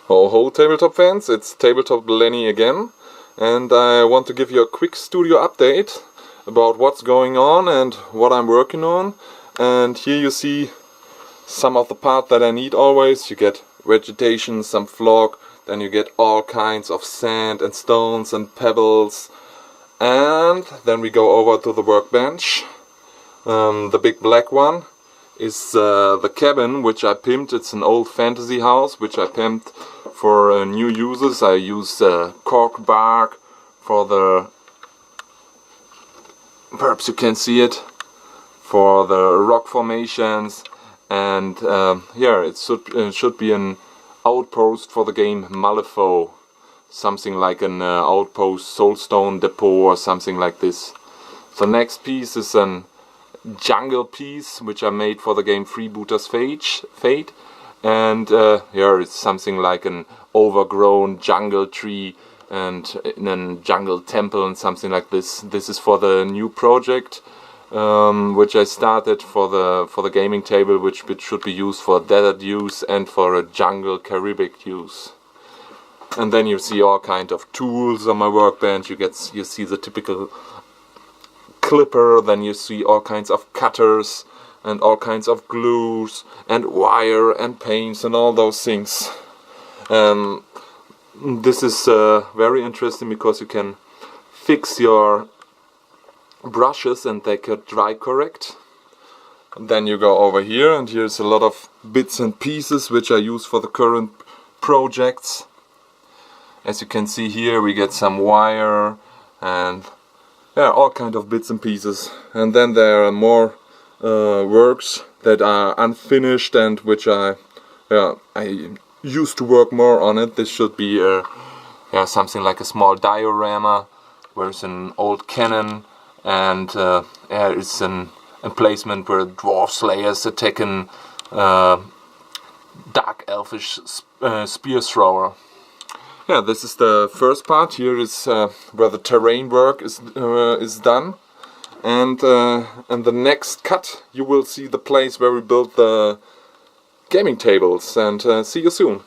Ho ho tabletop fans, it's Tabletop-Lenny again, and I want to give you a quick studio update about what's going on and what I'm working on. And here you see some of the parts that I need always. You get vegetation, some flock, then you get all kinds of sand and stones and pebbles, and then we go over to the workbench. The big black one is the cabin which I pimped. It's an old fantasy house which I pimped for new uses. I use cork bark for the, perhaps you can see it, for the rock formations, and here it should be an outpost for the game Malifaux, something like an outpost soulstone depot or something like this. The next piece is an jungle piece which I made for the game Freebooter's Fate, and here it's something like an overgrown jungle tree and in a jungle temple and something like this. This is for the new project which I started for the gaming table, which should be used for desert use and for a jungle Caribbean use. And then you see all kind of tools on my workbench. You see the typical clipper, then you see all kinds of cutters and all kinds of glues and wire and paints and all those things. This is very interesting because you can fix your brushes and they can dry correct. And then you go over here, and here's a lot of bits and pieces which I use for the current projects. As you can see here, we get some wire and all kind of bits and pieces. And then there are more works that are unfinished and which I used to work more on it. This should be something like a small diorama, where it's an old cannon, and it's an emplacement where dwarf slayers attack an dark elfish spear thrower. Yeah, this is the first part. Here is where the terrain work is done, and the next cut you will see the place where we built the gaming tables. And see you soon.